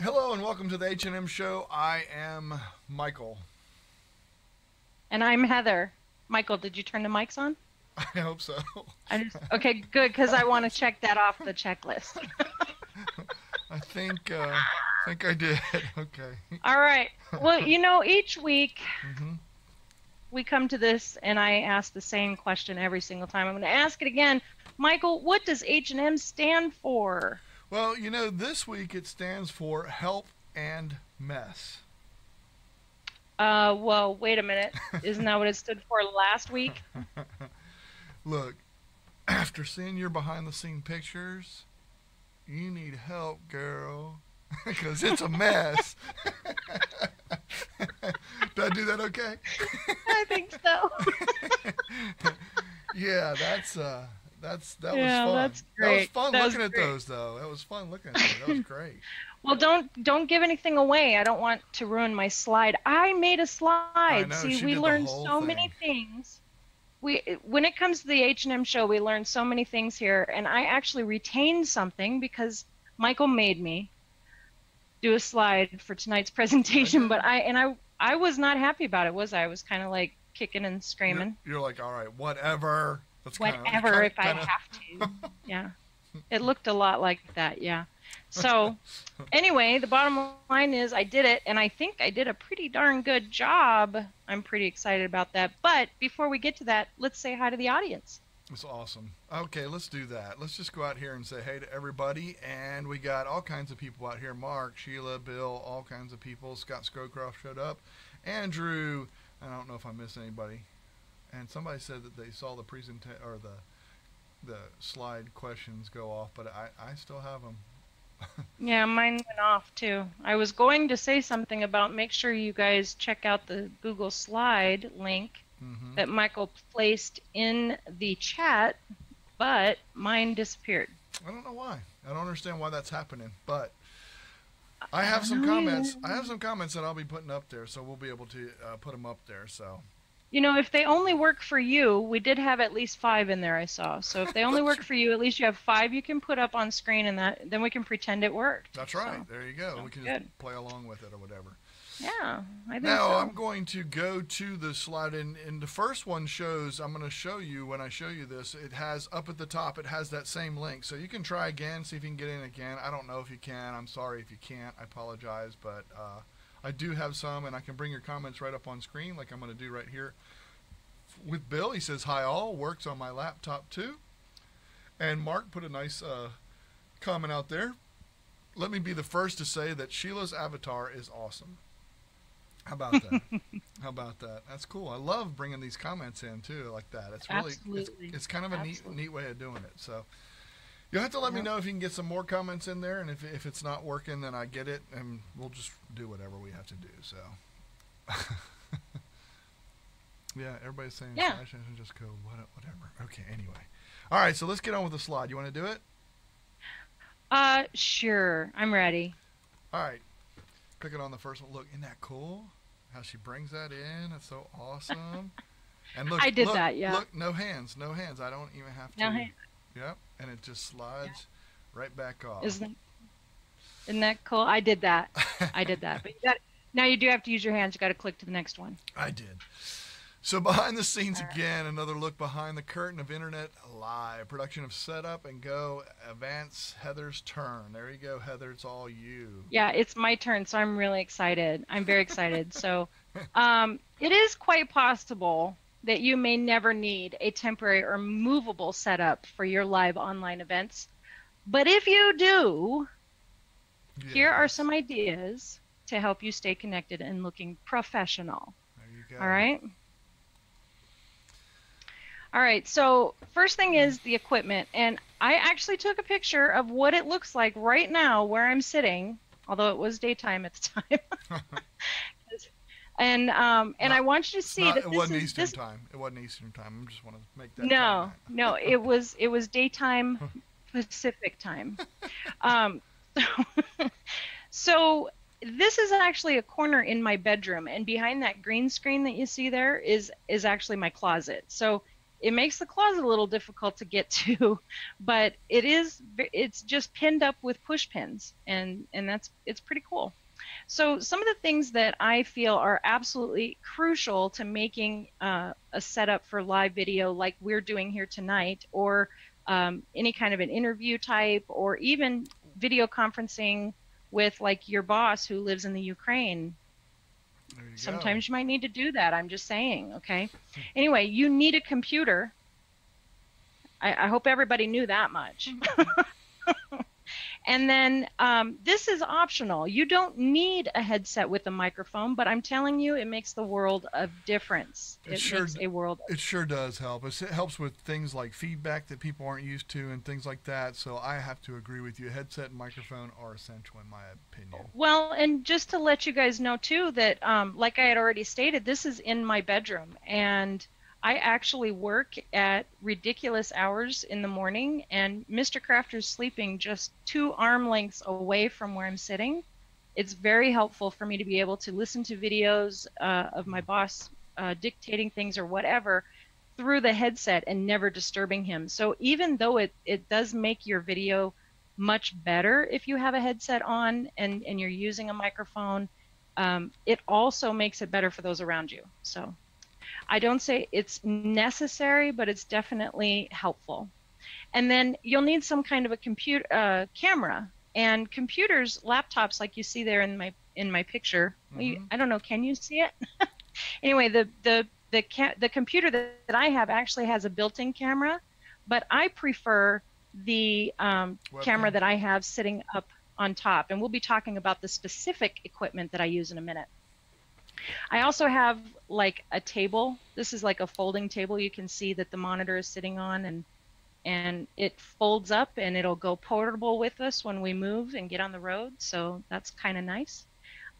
Hello and welcome to the H&M Show. I am Michael. And I'm Heather. Michael, did you turn the mics on? I hope so. Okay, good, because I want to check that off the checklist. I think I did. Okay. All right. Well, you know, each week we come to this and I ask the same question every single time. I'm going to ask it again. Michael, what does H&M stand for? Well, you know, this week it stands for Help and Mess. Well, wait a minute. Isn't that what it stood for last week? Look, after seeing your behind-the-scene pictures, you need help, girl, because it's a mess. Did I do that okay? I think so. Yeah, that was fun. That's great. That was fun That was looking at great. those, though. That was fun looking at those. That was great. Well, don't give anything away. I don't want to ruin my slide. I made a slide. I know, See, she we did the learned whole so thing. many things. When it comes to the H&M show, we learned so many things here, and I actually retained something because Michael made me do a slide for tonight's presentation. But I was not happy about it, was I? I was kind of like kicking and screaming. You're like, all right, whatever. Whatever, if I have to. Yeah. It looked a lot like that, yeah. So, anyway, the bottom line is I did it, and I think I did a pretty darn good job. I'm pretty excited about that. But before we get to that, let's say hi to the audience. It's awesome. Okay, let's do that. Let's just go out here and say hey to everybody. And we got all kinds of people out here. Mark, Sheila, Bill, all kinds of people. Scott Scrowcroft showed up. Andrew, I don't know if I missed anybody. And somebody said that they saw the or the slide questions go off, but I still have them. Yeah, mine went off too. I was going to say something about make sure you guys check out the Google Slide link that Michael placed in the chat, but mine disappeared. I don't know why. I don't understand why that's happening, but I have some comments. I have some comments that I'll be putting up there, so we'll be able to put them up there. So. You know, if they only work for you, we did have at least 5 in there I saw. So if they only work for you, at least you have 5 you can put up on screen, and then we can pretend it worked. That's right. So, there you go. We can just play along with it or whatever. Yeah, I think Now so. I'm going to go to the slide, and the first one shows. I'm going to show you when I show you this. It has up at the top. It has that same link, so you can try again, see if you can get in again. I don't know if you can. I'm sorry if you can't. I apologize, but I do have some, and I can bring your comments right up on screen, like I'm going to do right here with Bill. He says, "Hi all, works on my laptop too." And Mark put a nice comment out there. Let me be the first to say that Sheila's avatar is awesome. How about that? How about that? That's cool. I love bringing these comments in too, like that. It's really, Absolutely. it's kind of a Absolutely. neat way of doing it. So you'll have to let me Yep. know if you can get some more comments in there, and if it's not working, then I get it, and we'll just do whatever we have to do. So yeah, everybody's saying Yeah. slash engine just code, whatever. Okay, anyway. All right, so let's get on with the slide. You want to do it? Sure. I'm ready. All right. Clicking on the first one. Look, isn't that cool? How she brings that in. That's so awesome. And look, I did look, that, yeah. Look, no hands, no hands. I don't even have to. No hands. Yep. And it just slides right back off. Isn't that cool? I did that. I did that. But now you do have to use your hands. You got to click to the next one. I did. So behind the scenes All right. again, another look behind the curtain of Internet Live. Production of Setup and Go. Advance Heather's turn. There you go, Heather. It's all you. Yeah, it's my turn, so I'm really excited. I'm very excited. So, it is quite possible that you may never need a temporary or movable setup for your live online events. But if you do, here are Yes. some ideas to help you stay connected and looking professional. There you go. All right. All right. So first thing is the equipment. And I actually took a picture of what it looks like right now where I'm sitting, although it was daytime at the time. And I want you to see that It wasn't this is Eastern this. time. It wasn't Eastern time. I just want to make that No, comment. no, it was daytime Pacific time. Um, so this is actually a corner in my bedroom, and behind that green screen that you see there is actually my closet. So it makes the closet a little difficult to get to, but it's just pinned up with push pins, and it's pretty cool. So some of the things that I feel are absolutely crucial to making a setup for live video like we're doing here tonight, or any kind of an interview type, or even video conferencing with like your boss who lives in the Ukraine. There you go. Sometimes you might need to do that. I'm just saying, okay? Anyway, you need a computer. I hope everybody knew that much. And then this is optional. You don't need a headset with a microphone, but I'm telling you, it makes the world of difference. It makes a world. It sure does help. It helps with things like feedback that people aren't used to and things like that. So I have to agree with you. A headset and microphone are essential in my opinion. Well, and just to let you guys know too that, like I had already stated, this is in my bedroom, and I actually work at ridiculous hours in the morning, and Mr. Crafter's sleeping just 2 arm lengths away from where I'm sitting. It's very helpful for me to be able to listen to videos of my boss dictating things or whatever through the headset and never disturbing him. So even though it does make your video much better if you have a headset on and you're using a microphone, it also makes it better for those around you. So I don't say it's necessary, but it's definitely helpful. And then you'll need some kind of a computer camera, and computers, laptops, like you see there in my picture. Mhm. I don't know, can you see it? Anyway, the computer that I have actually has a built-in camera, but I prefer the camera Webcam. that I have sitting up on top, and we'll be talking about the specific equipment that I use in a minute. I also have like a table. This is like a folding table. You can see that the monitor is sitting on, and it folds up, and it'll go portable with us when we move and get on the road. So that's kind of nice.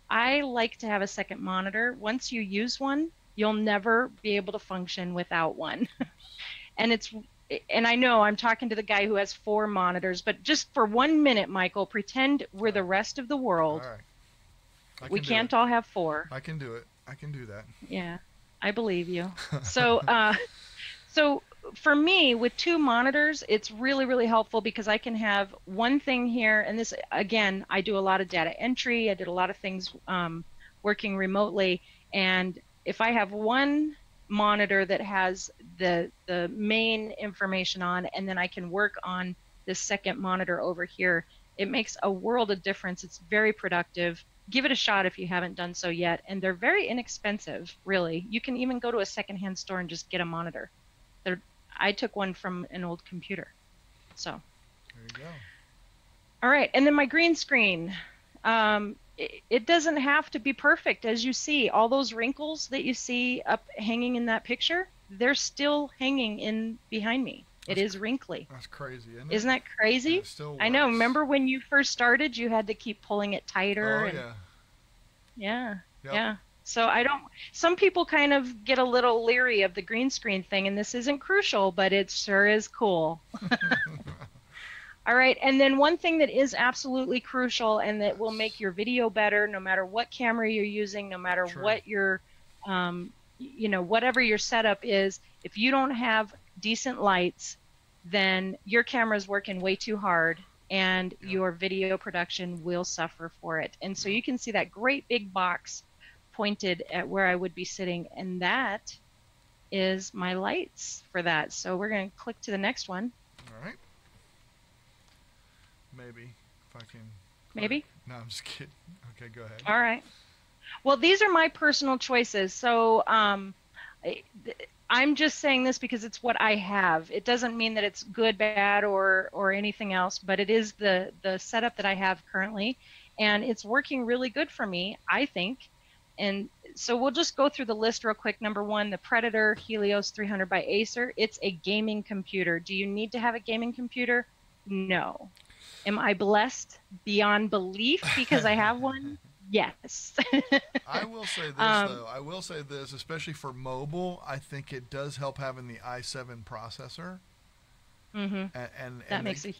I like to have a second monitor. Once you use one, you'll never be able to function without one. And I know I'm talking to the guy who has 4 monitors, but just for 1 minute, Michael, pretend we're the rest of the world. All right. We can't all have 4. I can do it. I can do that. Yeah, I believe you. So, so for me, with 2 monitors, it's really, really helpful because I can have one thing here, and this, again, I do a lot of data entry. I did a lot of things working remotely. And if I have one monitor that has the main information on, and then I can work on this second monitor over here, it makes a world of difference. It's very productive. Give it a shot if you haven't done so yet. And they're very inexpensive, really. You can even go to a secondhand store and just get a monitor. I took one from an old computer. So there you go. All right, and then my green screen. It doesn't have to be perfect, as you see. All those wrinkles that you see up hanging in that picture, they're still hanging in behind me. It is wrinkly. That's crazy, isn't it? Isn't that crazy? It still works. I know. Remember when you first started, you had to keep pulling it tighter? Oh, yeah. Yeah. Yep. Yeah. So some people kind of get a little leery of the green screen thing, and this isn't crucial, but it sure is cool. All right, and then one thing that is absolutely crucial and that will make your video better, no matter what camera you're using, no matter what your, whatever your setup is, if you don't have decent lights, then your camera's working way too hard, and your video production will suffer for it. And so you can see that great big box pointed at where I would be sitting, and that is my lights for that. So we're going to click to the next one. All right. Maybe if I can. Maybe? No, I'm just kidding. Okay, go ahead. All right. Well, these are my personal choices. So I'm just saying this because it's what I have. It doesn't mean that it's good, bad, or anything else, but it is the setup that I have currently, and it's working really good for me, I think. And so we'll just go through the list real quick. Number one, the Predator Helios 300 by Acer. It's a gaming computer. Do you need to have a gaming computer? No. Am I blessed beyond belief because I have one? Yes. I will say this, though. I will say this, especially for mobile, I think it does help having the i7 processor. Mm-hmm. And makes a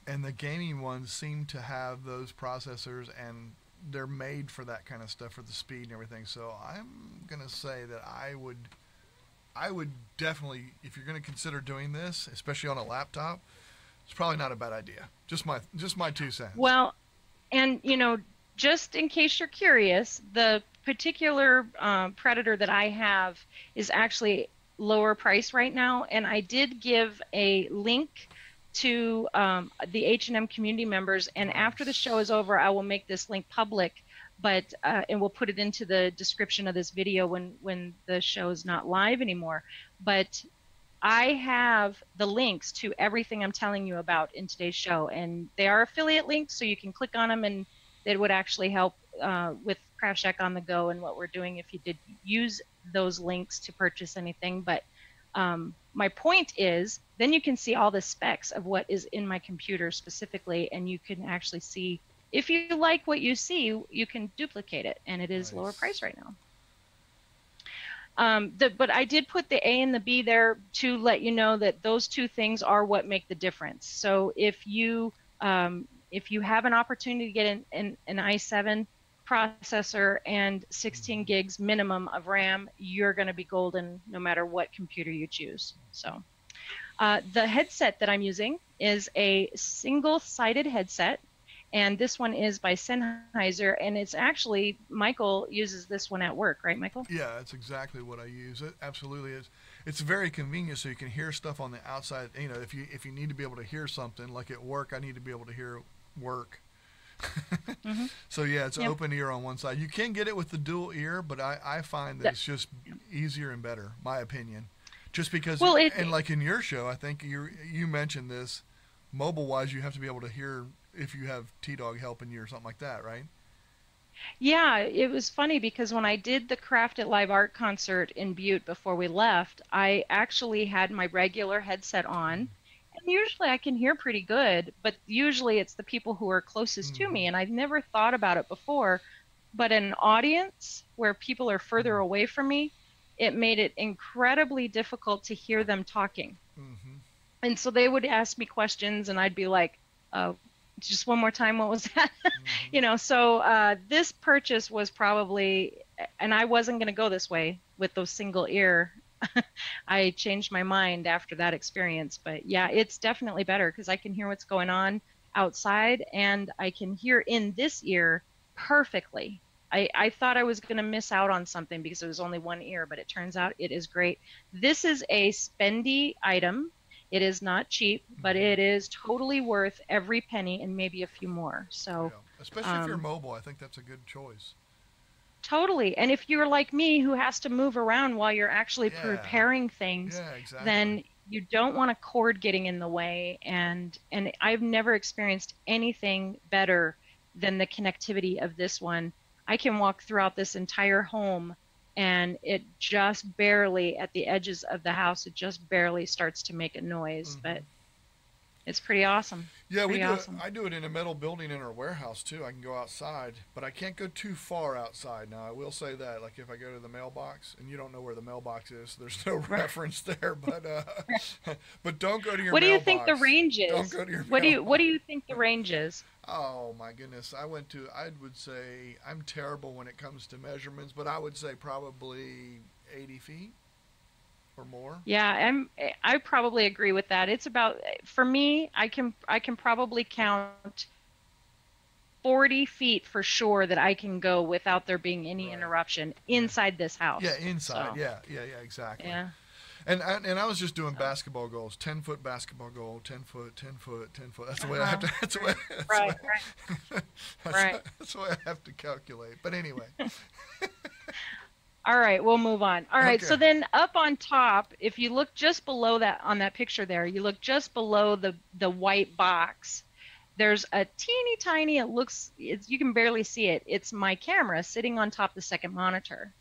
and the gaming ones seem to have those processors, and they're made for that kind of stuff, for the speed and everything. So I'm going to say that I would definitely, if you're going to consider doing this, especially on a laptop, it's probably not a bad idea. Just my 2 cents. Well, and just in case you're curious, the particular Predator that I have is actually lower price right now, and I did give a link to the H&M community members, and after the show is over, I will make this link public, but and we'll put it into the description of this video when the show is not live anymore. But I have the links to everything I'm telling you about in today's show, and they are affiliate links, so you can click on them, and it would actually help with Craft Shack on the Go and what we're doing if you did use those links to purchase anything. But my point is, then you can see all the specs of what is in my computer specifically, and you can actually see, if you like what you see, you can duplicate it, and it is lower price right now. But I did put the A and the B there to let you know that those two things are what make the difference. So if you have an opportunity to get an i7 processor and 16 gigs minimum of RAM, you're going to be golden no matter what computer you choose. So the headset that I'm using is a single-sided headset. And this one is by Sennheiser, and it's actually, Michael uses this one at work, right, Michael? Yeah, that's exactly what I use. It absolutely is. It's very convenient, so you can hear stuff on the outside. If you need to be able to hear something, like at work, I need to be able to hear work. Mm-hmm. So yeah, it's open ear on one side. You can get it with the dual ear, but I find that it's just easier and better, my opinion. Just because, and like in your show, I think you mentioned this, mobile-wise, you have to be able to hear if you have T-Dog helping you or something like that, right? Yeah, it was funny because when I did the Craft It Live art concert in Butte before we left, I actually had my regular headset on, and usually I can hear pretty good, but usually it's the people who are closest to me, and I've never thought about it before, but in an audience where people are further away from me, it made it incredibly difficult to hear them talking. Mm-hmm. And so they would ask me questions, and I'd be like, just one more time, what was that? Mm-hmm. So this purchase was probably, and I wasn't going to go this way with those single ear. I changed my mind after that experience. But yeah, it's definitely better because I can hear what's going on outside, and I can hear in this ear perfectly. I thought I was going to miss out on something because it was only one ear, but it turns out it is great. This is a spendy item. It is not cheap, but it is totally worth every penny and maybe a few more. So, Yeah. Especially if you're mobile, I think that's a good choice. totally. And if you're like me who has to move around while you're actually Yeah. preparing things, Yeah, exactly. then you don't want a cord getting in the way. And I've never experienced anything better than the connectivity of this one. I can walk throughout this entire home and it just barely at the edges of the house, it just barely starts to make a noise, Hmm. but it's pretty awesome. Yeah, we Pretty do it. awesome. I do it in a metal building in our warehouse too. I can go outside, but I can't go too far outside. Now, I will say that, like if I go to the mailbox, and you don't know where the mailbox is, so there's no reference there. But but don't go to your What do you think the mailbox. range Don't is? go to your What do mailbox. you think the range is? Oh my goodness, I would say I'm terrible when it comes to measurements, but I would say probably 80 feet or more. Yeah, I probably agree with that. It's about for me, I can probably count 40 feet for sure that I can go without there being any Right. interruption Yeah. inside this Yeah, house. inside. So, Yeah, exactly. yeah. And I was just doing So, basketball goals, 10-foot basketball goal, 10 foot, 10 foot, 10 foot. That's the way I have uh-huh. to. That's the way. That's the Right, way. right, That's, right. that's the way I have to calculate. But anyway, All right, we'll move on. All right, okay. so then up on top, if you look just below that on that picture there, you look just below the white box. There's a teeny tiny, you can barely see it. It's my camera sitting on top of the second monitor.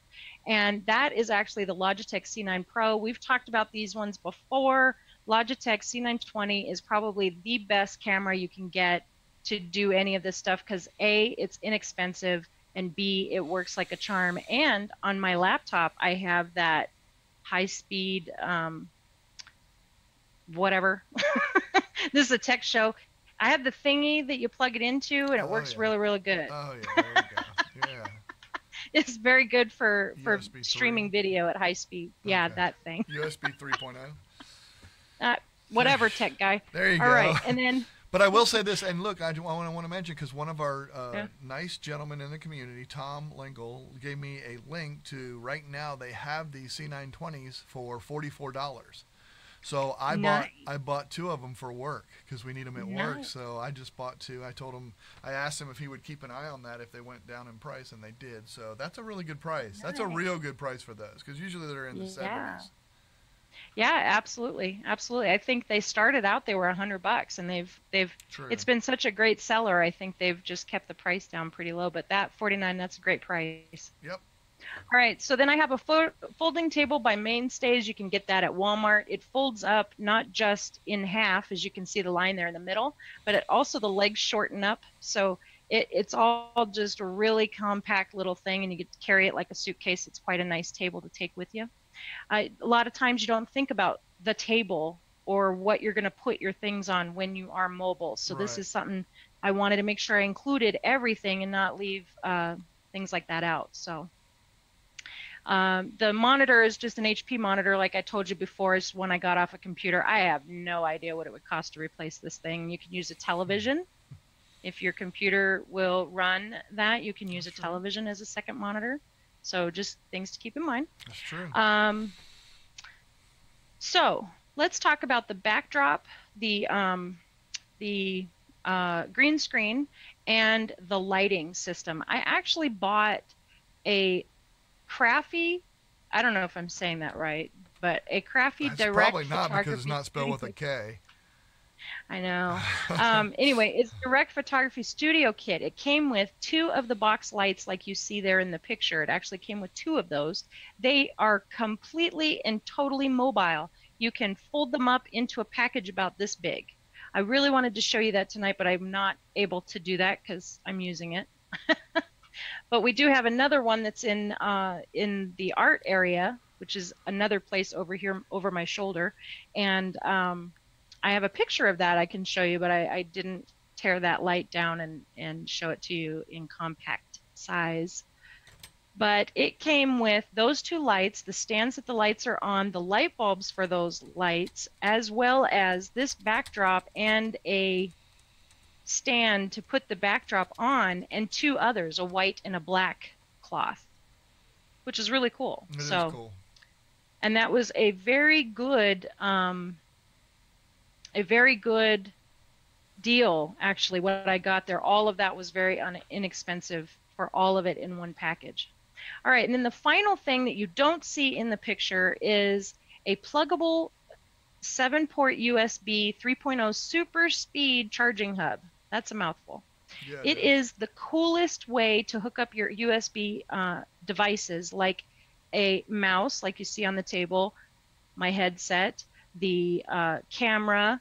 And that is actually the Logitech C9 Pro. We've talked about these ones before. Logitech C920 is probably the best camera you can get to do any of this stuff because A, it's inexpensive, and B, it works like a charm. And on my laptop, I have that high speed, whatever. This is a tech show. I have the thingy that you plug it into, and it Oh works yeah. really, really good. Oh yeah. There you go. Yeah. It's very good for USB streaming 3. video at high speed. Yeah, Okay. that thing. USB 3.0. Uh, whatever, tech guy. There you All go. right, and then But I will say this, and look, want to mention because one of our yeah, nice gentlemen in the community, Tom Lingle, gave me a link to right now they have these C920s for $44. So nice, I bought two of them for work because we need them at work. nice. So I just bought two. I asked him if he would keep an eye on that if they went down in price, and they did. So that's a really good price. That's a real Nice. good price for those because usually they're in the Yeah. 70s. Yeah, absolutely. Absolutely. I think they started out they were $100 and they've True. it's been such a great seller. I think they've just kept the price down pretty low, but that 49, that's a great price. Yep. All right, so then I have a folding table by Mainstays. You can get that at Walmart. It folds up not just in half, as you can see the line there in the middle, but it also the legs shorten up. So it's all just a really compact little thing, and you get to carry it like a suitcase. It's quite a nice table to take with you. A lot of times you don't think about the table or what you're going to put your things on when you are mobile. So this Right. is something I wanted to make sure I included everything and not leave things like that out. So. The monitor is just an HP monitor, like I told you before, is one I got off a computer. I have no idea what it would cost to replace this thing. You can use a television. If your computer will run that, you can use That's a true. television as a second monitor. So just things to keep in mind. That's true. Um, so let's talk about the backdrop, the green screen, and the lighting system. I actually bought a Crafty, I don't know if I'm saying that right, but a Crafty That's Direct probably not because it's Photography not spelled with a Studio. K. I know. Anyway, it's Direct Photography Studio Kit. It came with two of the box lights like you see there in the picture. It actually came with two of those. They are completely and totally mobile. You can fold them up into a package about this big. I really wanted to show you that tonight, but I'm not able to do that because I'm using it. But we do have another one that's in the art area, which is another place over here over my shoulder, and I have a picture of that I can show you, but I didn't tear that light down and show it to you in compact size. But it came with those two lights, the stands that the lights are on, the light bulbs for those lights, as well as this backdrop and a stand to put the backdrop on, and two others, a white and a black cloth, which is really cool. It is cool. And that was a very good deal, actually, what I got there. All of that was very inexpensive for all of it in one package. All right, and then the final thing that you don't see in the picture is a pluggable 7-port USB 3.0 super speed charging hub. That's a mouthful. Yeah, it is the coolest way to hook up your USB devices, like a mouse, like you see on the table, my headset, the camera,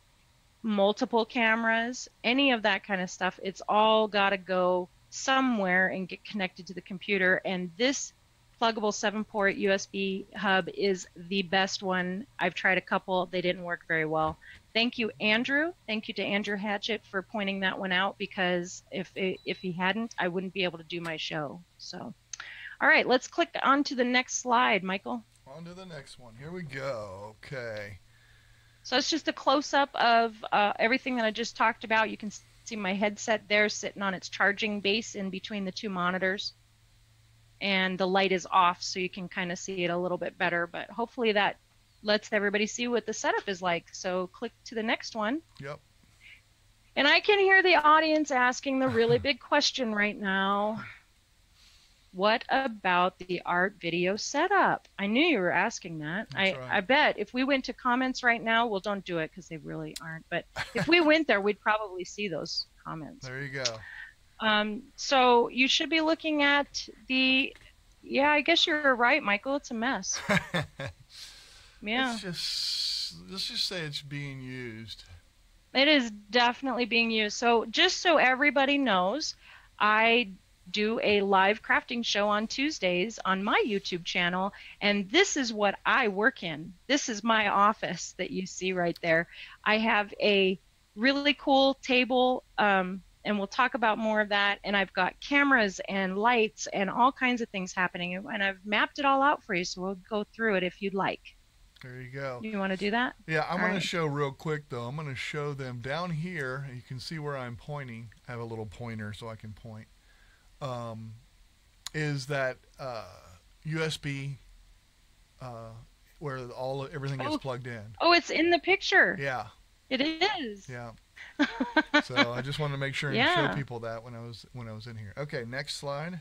multiple cameras, any of that kind of stuff. It's all got to go somewhere and get connected to the computer. And this pluggable 7-port USB hub is the best one. I've tried a couple. They didn't work very well. Thank you, Andrew. Thank you to Andrew Hatchett for pointing that one out, because if he hadn't, I wouldn't be able to do my show. So, all right, let's click on to the next slide, Michael. On to the next one. Here we go. Okay. So it's just a close-up of everything that I just talked about. You can see my headset there sitting on its charging base in between the two monitors. And the light is off, so you can kind of see it a little bit better. But hopefully that lets everybody see what the setup is like. So click to the next one. Yep. And I can hear the audience asking the really big question right now. What about the art video setup? I knew you were asking that. I bet if we went to comments right now, well, don't do it because they really aren't. But if we went there, we'd probably see those comments. There you go. So you should be looking at the, yeah, I guess you're right, Michael. It's a mess. Yeah. Let's just say it's being used. It is definitely being used. So just so everybody knows, I do a live crafting show on Tuesdays on my YouTube channel, and this is what I work in. This is my office that you see right there. I have a really cool table, and we'll talk about more of that, and I've got cameras and lights and all kinds of things happening, and I've mapped it all out for you, so we'll go through it if you'd like. There you go. You want to do that? Yeah, I'm going to show real quick, though. I'm going to show them down here. You can see where I'm pointing. I have a little pointer so I can point. Is that USB where everything gets plugged in. Oh, it's in the picture. Yeah. It is. Yeah. So I just wanted to make sure and show people that when I was in here. Okay, next slide.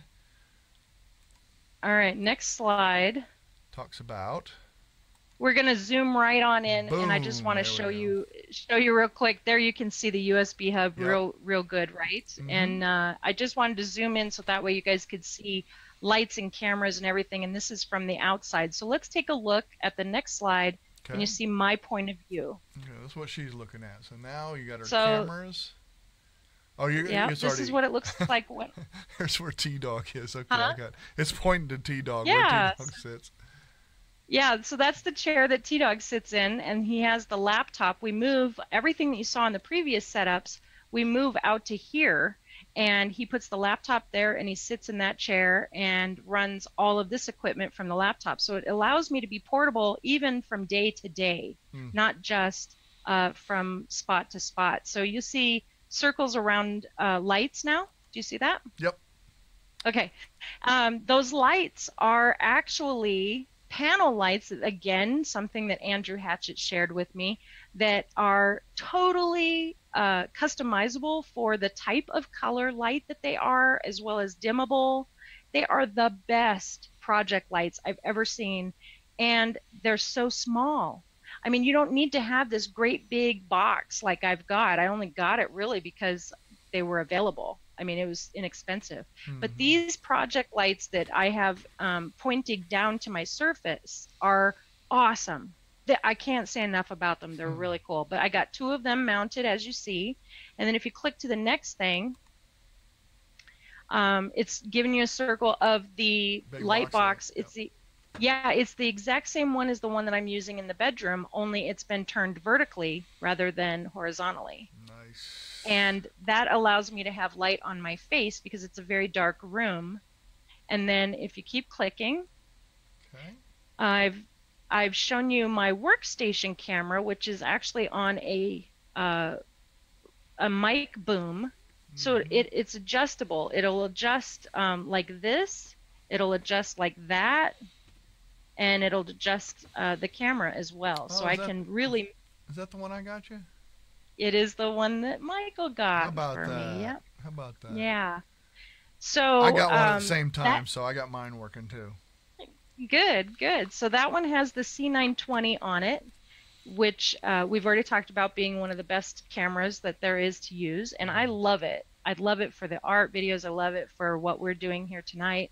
All right, next slide. Talks about. We're gonna zoom right on in, Boom, and I just want to show you real quick. There you can see the USB hub real good, right? Mm-hmm. And I just wanted to zoom in so that way you guys could see lights and cameras and everything. And this is from the outside. So let's take a look at the next slide, and you see my point of view. Okay, that's what she's looking at. So now you got her cameras. Oh, yeah. This is what it looks like. Here's where T-Dog is. Okay, I got. It's pointing to T-Dog. Yeah. Where T-Dog sits. Yeah, so that's the chair that T-Dog sits in, and he has the laptop. We move everything that you saw in the previous setups, we move out to here, and he puts the laptop there, and he sits in that chair and runs all of this equipment from the laptop. So it allows me to be portable even from day to day, not just from spot to spot. So you see circles around lights now. Do you see that? Yep. Okay. Those lights are actually panel lights, again, something that Andrew Hatchett shared with me, that are totally customizable for the type of color light that they are, as well as dimmable. They are the best project lights I've ever seen, and they're so small. I mean, you don't need to have this great big box like I've got. I only got it really because they were available. I mean, it was inexpensive. Mm-hmm. But these project lights that I have pointing down to my surface are awesome. I can't say enough about them. They're really cool. But I got 2 of them mounted, as you see. And then if you click to the next thing, it's giving you a circle of the big light box. It's it's the exact same one as the one that I'm using in the bedroom, only it's been turned vertically rather than horizontally. Nice. And that allows me to have light on my face because it's a very dark room. And then if you keep clicking, I've shown you my workstation camera, which is actually on a mic boom. So it's adjustable. It'll adjust like this, It'll adjust like that, and it'll adjust the camera as well. So Oh, I can really. is that the one I got you? It is the one that Michael How got about for me. that? Yep. How about that? Yeah. I So got one at the same that time, so I got mine working too. good, good. So that one has the C920 on it, which we've already talked about being one of the best cameras that there is to use, and I love it. I love it for the art videos. I love it for what we're doing here tonight.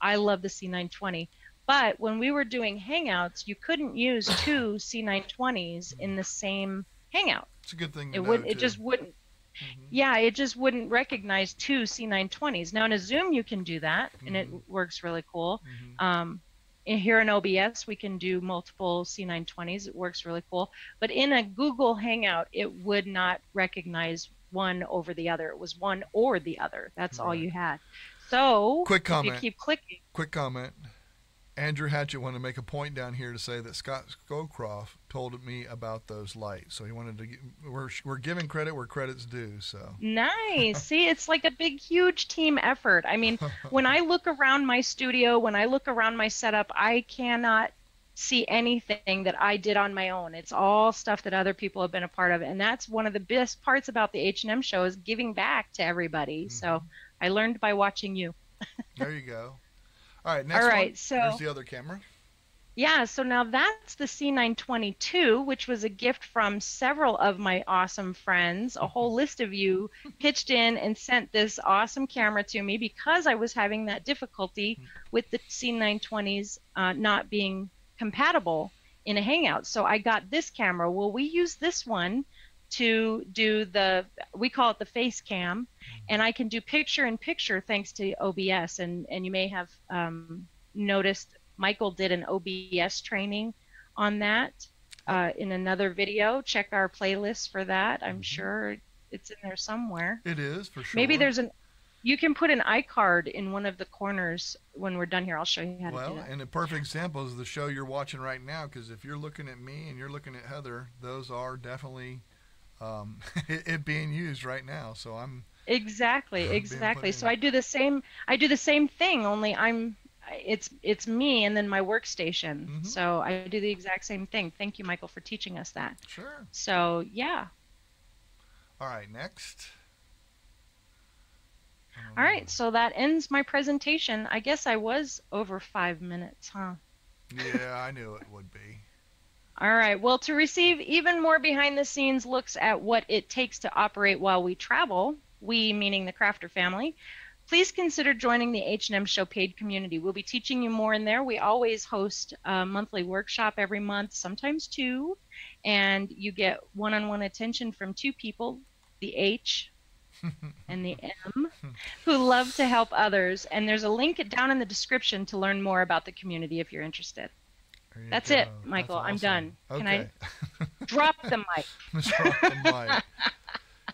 I love the C920. But when we were doing Hangouts, you couldn't use two C920s in the same Hangout. It's a good thing to It know would, it too. just wouldn't. Hmm. Yeah, it just wouldn't recognize two C920s. Now in a Zoom, you can do that, and it Hmm. works really cool. Hmm. Here in OBS, we can do multiple C920s. It works really cool. But in a Google Hangout, it would not recognize one over the other. It was one or the other. That's all Right. you had. So Quick if you comment. keep clicking, Quick comment. Andrew Hatchett wanted to make a point down here to say that Scott Scowcroft told me about those lights. So he wanted to. We're giving credit where credit's due. So. nice. See, it's like a big, huge team effort. I mean, when I look around my studio, when I look around my setup, I cannot see anything that I did on my own. It's all stuff that other people have been a part of, and that's one of the best parts about the H&M show is giving back to everybody. So Hmm. I learned by watching you. There you go. All right, All next one. right, so Here's the other camera. yeah, so now that's the C922, which was a gift from several of my awesome friends. A whole list of you pitched in and sent this awesome camera to me because I was having that difficulty with the C920s not being compatible in a Hangout. So I got this camera. Well, we use this one to do we call it the face cam, and I can do picture in picture thanks to OBS. And you may have noticed Michael did an OBS training on that in another video. Check our playlist for that. I'm sure it's in there somewhere. It is for Maybe sure. you can put an iCard in one of the corners when we're done here. I'll show you how to do Well, that. and a perfect example is the show you're watching right now. Because if you're looking at me and you're looking at Heather, those are definitely it being used right now. So I'm Exactly, being put exactly. So in. I do the same thing, only it's me and then my workstation. Hmm. So I do the exact same thing. Thank you, Michael, for teaching us that. Sure. So yeah. All right, next. All right, so that ends my presentation. I guess I was over 5 minutes, huh? Yeah, I knew it would be. All right, well, to receive even more behind the scenes looks at what it takes to operate while we travel, we meaning the Crafter family, please consider joining the H&M Show paid community. We'll be teaching you more in there. We always host a monthly workshop every month, sometimes two, and you get one-on-one attention from two people, the H and the M, who love to help others. And there's a link down in the description to learn more about the community if you're interested. There you That's go. it, That's Michael. I'm awesome. done. Can Okay. I drop the mic? Miss Rock and Mike.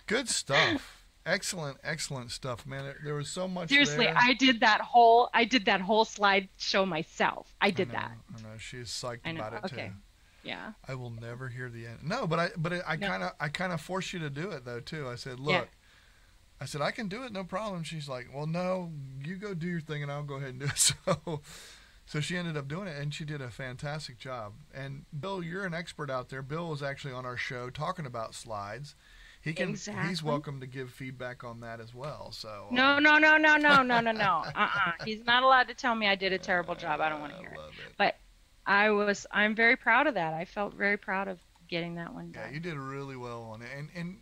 Good stuff. Excellent, excellent stuff, man. There was so much Seriously, there. I did that whole slideshow myself. I did that. I know. She's psyched I know. about it Okay. too. Yeah. I will never hear the end. No, but I No. kind of forced you to do it though too. I said, Yeah. look, I said I can do it, no problem. She's like, well, no, you go do your thing, and I'll go ahead and do it. So she ended up doing it, and she did a fantastic job. And Bill, you're an expert out there. Bill was actually on our show talking about slides. He's Exactly. welcome to give feedback on that as well. So No, no, no, no, no, no, no, no. He's not allowed to tell me I did a terrible job. I don't want to hear it. love it. But I'm very proud of that. I felt very proud of getting that one Yeah, done. you did really well on it. And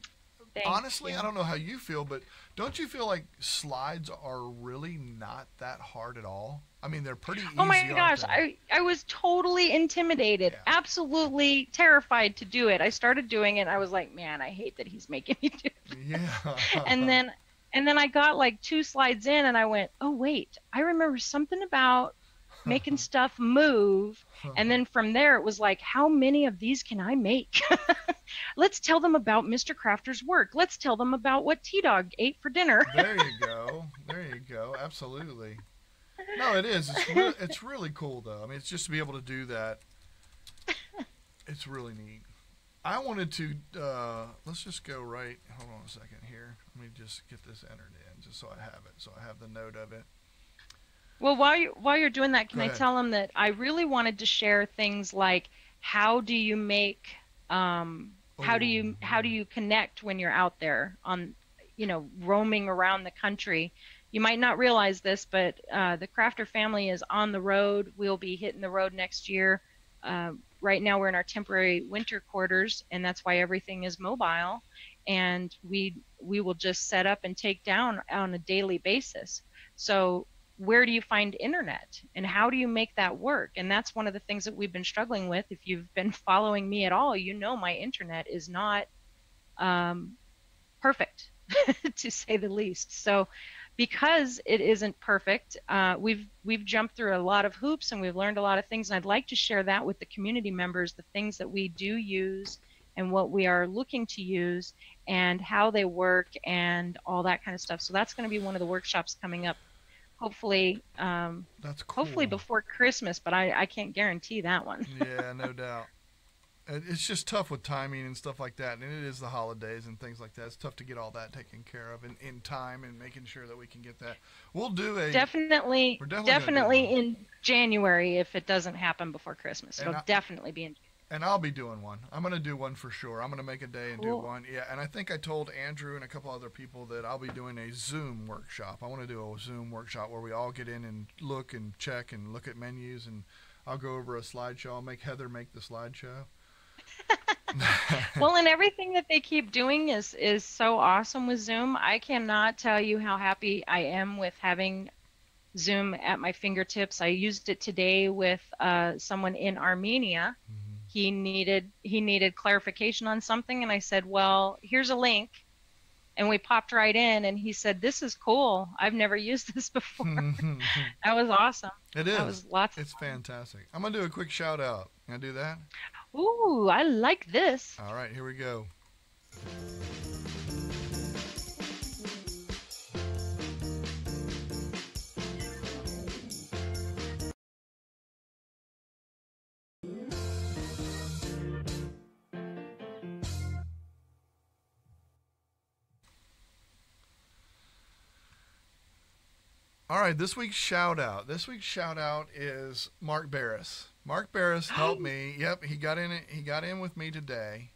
Thank honestly, you. I don't know how you feel, but don't you feel like slides are really not that hard at all? I mean, they're pretty easy. Oh my aren't gosh, they? I was totally intimidated, Yeah. absolutely terrified to do it. I started doing it and I was like, man, I hate that he's making me do it. Yeah. And then I got like 2 slides in and I went, "Oh wait, I remember something about making stuff move." And then from there it was like, how many of these can I make? Let's tell them about Mr. Crafter's work. Let's tell them about what T-Dog ate for dinner. There you go. There you go. Absolutely. No, it is. It's really cool though. I mean, it's just to be able to do that. It's really neat. I wanted to. Let's just go right. Hold on a second here. Let me just get this entered in, just so I have it. So I have the note of it. Well, while you're doing that, Go can I ahead. tell them that I really wanted to share things like how do you make how do Oh, you connect when you're out there on roaming around the country. You might not realize this, but the Crafter family is on the road. We'll be hitting the road next year. Right now we're in our temporary winter quarters, and that's why everything is mobile. And we will just set up and take down on a daily basis. So where do you find internet and how do you make that work? And that's one of the things that we've been struggling with. If you've been following me at all, you know my internet is not um, perfect, to say the least. So because it isn't perfect, we've jumped through a lot of hoops and we've learned a lot of things. And I'd like to share that with the community members, the things that we do use and what we are looking to use and how they work and all that kind of stuff. So that's going to be one of the workshops coming up, hopefully, that's hopefully cool. before Christmas, but I can't guarantee that one. Yeah, no doubt. It's just tough with timing and stuff like that, and it is the holidays and things like that. It's tough to get all that taken care of in time and making sure that we can get that. We'll do a. Definitely, We're definitely gonna do definitely one, in January if it doesn't happen before Christmas. and It'll definitely be in. I'll be doing one. I'm gonna do one for sure. I'm gonna make a day and do Cool. one. Yeah, and I think I told Andrew and a couple other people that I'll be doing a Zoom workshop. I want to do a Zoom workshop where we all get in and look and check and look at menus, and I'll go over a slideshow. I'll make Heather make the slideshow. Well, and everything that they keep doing is so awesome with Zoom. I cannot tell you how happy I am with having Zoom at my fingertips. I used it today with someone in Armenia. Mhm. He needed clarification on something, and I said, "Well, here's a link." And we popped right in, and he said, "This is cool. I've never used this before." That was awesome. It That is. was lots of It's fun. fantastic. I'm gonna do a quick shout out. Can I do that? Ooh, I like this. All right, here we go. All right, this week's shout out. This week's shout out is Mark Barris. Mark Barris helped me. Yep, he got in. He got in with me today.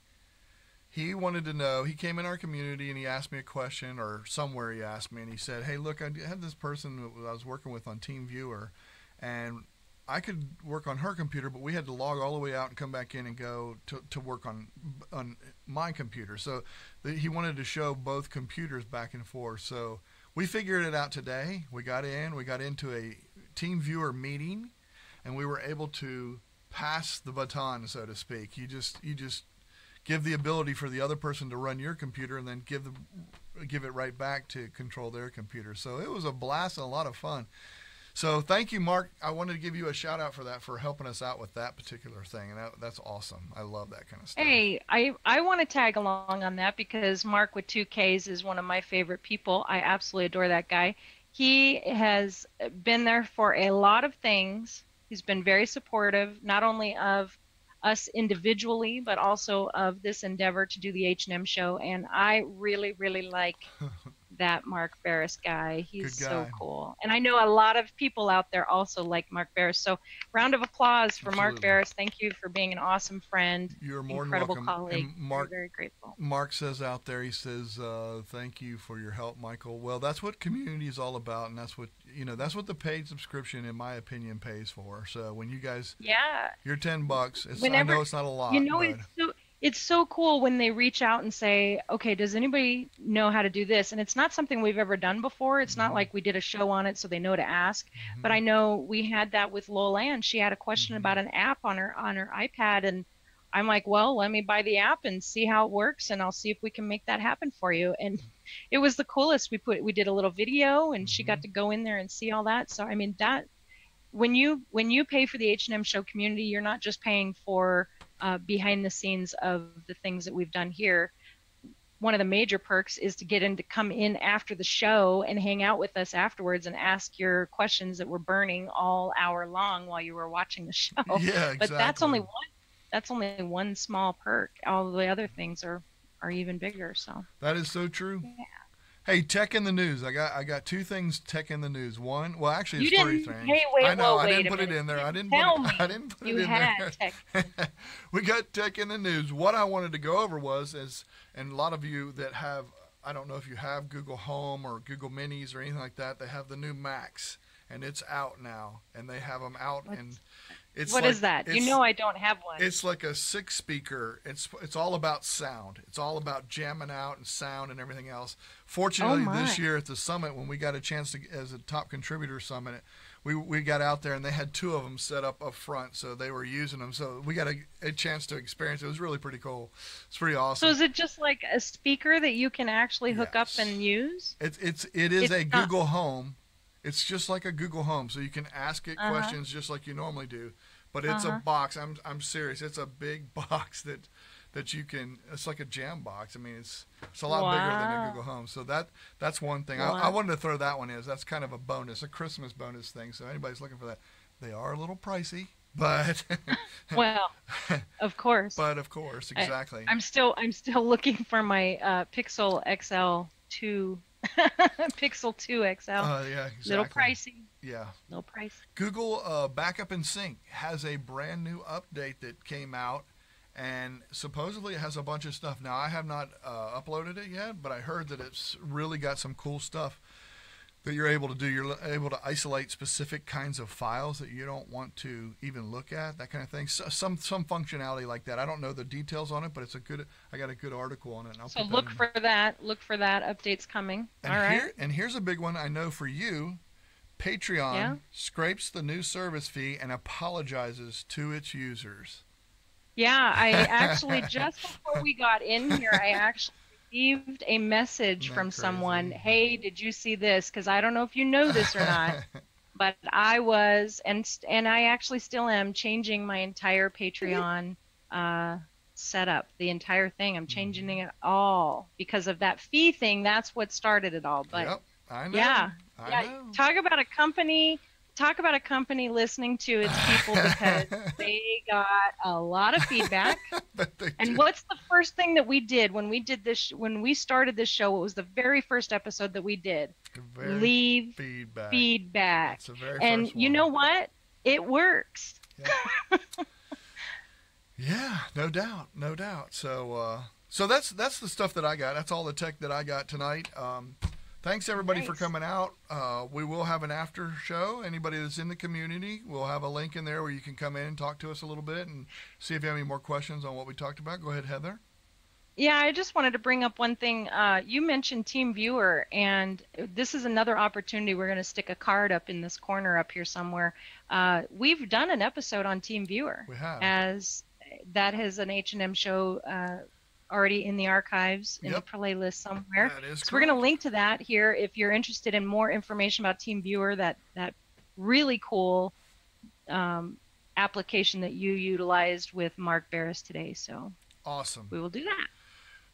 He wanted to know. He came in our community and he asked me a question, or somewhere he asked me, and he said, "Hey, look, I had this person that I was working with on TeamViewer, and I could work on her computer, but we had to log all the way out and come back in and go to work on my computer. So he wanted to show both computers back and forth. So we figured it out today. We got in. We got into a TeamViewer meeting, and we were able to pass the baton, so to speak. You just give the ability for the other person to run your computer, and then give it right back to control their computer. So it was a blast and a lot of fun. So thank you, Mark. I wanted to give you a shout out for that, for helping us out with that particular thing, and that's awesome. I love that kind of stuff. Hey, I want to tag along on that because Mark with two Ks is one of my favorite people. I absolutely adore that guy. He has been there for a lot of things. He's been very supportive, not only of us individually, but also of this endeavor to do the H&M show. And I really, really like that Mark Barris guy. He's Good so guy. cool. And I know a lot of people out there also like Mark Barris. So round of applause for Mark Absolutely. Barris. Thank you for being an awesome friend, You're more than incredible welcome. colleague. And Very, very grateful. Mark says out there, he says, "Thank you for your help, Michael." Well, that's what community is all about, and that's what the paid subscription, in my opinion, pays for. So when you guys, Yeah. you're $10. I Whenever know it's not a you lot, know but it's so cool when they reach out and say, okay, does anybody know how to do this? And it's not something we've ever done before. It's not hmm like we did a show on it so they know to ask. But hmm I know we had that with Lola Ann. She had a question hmm about an app on her iPad, and I'm like, well, let me buy the app and see how it works, and I'll see if we can make that happen for you. And it was the coolest. We did a little video, and she got hmm to go in there and see all that. So I mean that when you pay for the H&M show community, you're not just paying for behind the scenes of the things that we've done here. One of the major perks is to get in to come in after the show and hang out with us afterwards and ask your questions that were burning all hour long while you were watching the show. yeah, But that's only exactly. one. That's only one small perk. All the other things are even bigger. So That is so true. yeah. Hey, tech in the news. I got two things tech in the news. One, well, actually, You it's three didn't. things. Hey, wait, I know. whoa, I wait didn't a put it minute. in there. I didn't Tell put me it. I didn't put you it in had there. tech. We got tech in the news. What I wanted to go over was, and a lot of you that have, I don't know if you have Google Home or Google Minis or anything like that. They have the new Macs, and it's out now, and they have them out, and it's What like, is that? You it's- know I don't have one. It's like a 6 speaker. It's all about sound. It's all about jamming out and sound and everything else. Fortunately, this year at the summit, when we got a chance to, as a top contributor summit, we got out there and they had two of them set up front, so they were using them. So we got a chance to experience it. It was really pretty cool. It's pretty awesome. So is it just like a speaker that you can actually hook up and use? It is It's a not- Google Home. It's just like a Google Home, so you can ask it questions just like you normally do. But it's a box. I'm serious. It's a big box that you can. It's like a jam box. I mean, it's a lot bigger than a Google Home. So that's one thing. I wanted to throw that one in. That's kind of a bonus, a Christmas bonus thing. So anybody's looking for that, they are a little pricey, but Well, of course. but of course, exactly. I'm still looking for my Pixel XL 2, Pixel 2 XL. Yeah, exactly. Little pricey. Yeah. Little price. Google Backup and Sync has a brand new update that came out, and supposedly it has a bunch of stuff. Now, I have not uploaded it yet, but I heard that it's really got some cool stuff that you're able to do. You're able to isolate specific kinds of files that you don't want to even look at, that kind of thing. So, some functionality like that. I don't know the details on it, but I got a good article on it. And So look for that. Look for that. Update's coming. And all right. And here's a big one I know for you. Patreon scrapes the new service fee and apologizes to its users. Yeah, I actually, just before we got in here, I actually received a message from someone. Hey, did you see this? Because I don't know if you know this or not, but I was, and I actually still am, changing my entire Patreon setup, the entire thing. I'm changing it all because of that fee thing. That's what started it all. But yep, I know. I know. Talk about a company listening to its people, because they got a lot of feedback. And what's the first thing that we did when we started this show? What was the very first episode that we did? Leave feedback. That's the very and first you one. know what? It works. Yeah. Yeah, no doubt. So that's the stuff that I got. That's all the tech that I got tonight. Thanks everybody for coming out. We will have an after show. Anybody that's in the community, we'll have a link in there where you can come in and talk to us a little bit and see if you have any more questions on what we talked about. Go ahead, Heather. Yeah, I just wanted to bring up one thing. You mentioned TeamViewer, and this is another opportunity. We're going to stick a card up in this corner up here somewhere. We've done an episode on TeamViewer. We have. As that has an H&M show already in the archives in the playlist somewhere. That is so we're going to link to that here if you're interested in more information about TeamViewer, that really cool application that you utilized with Mark Barris today. So awesome. We will do that.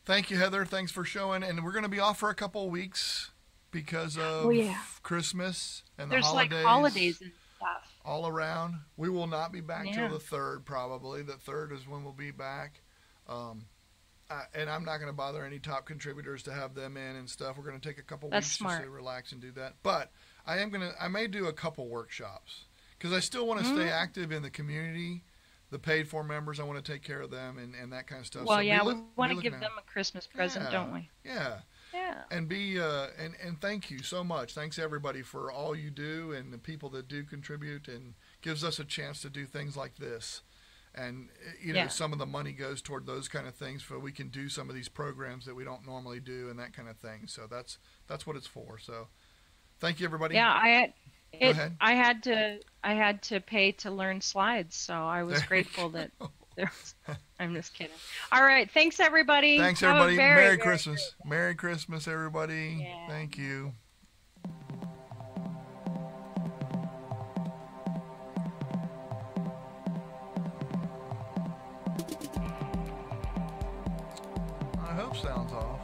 Thank you, Heather. Thanks for showing. And we're going to be off for a couple of weeks because of Christmas and the holidays. There's like holidays and stuff all around. We will not be back till the 3rd, probably. The 3rd is when we'll be back. And I'm not going to bother any top contributors to have them in and stuff. We're going to take a couple weeks just to relax and do that. But I may do a couple workshops because I still want to stay active in the community. The paid for members, I want to take care of them and that kind of stuff. Well, we want to give them a Christmas present, don't we? Yeah. Yeah. And and thank you so much. Thanks everybody for all you do and the people that do contribute and gives us a chance to do things like this. And, some of the money goes toward those kind of things so we can do some of these programs that we don't normally do and that kind of thing. So that's what it's for. So thank you, everybody. Yeah, I had to pay to learn slides, so I was grateful that there was, I'm just kidding. All right. Thanks, everybody. Thanks, everybody. Merry Christmas. Merry Christmas, everybody. Yeah. Thank you. Sounds off.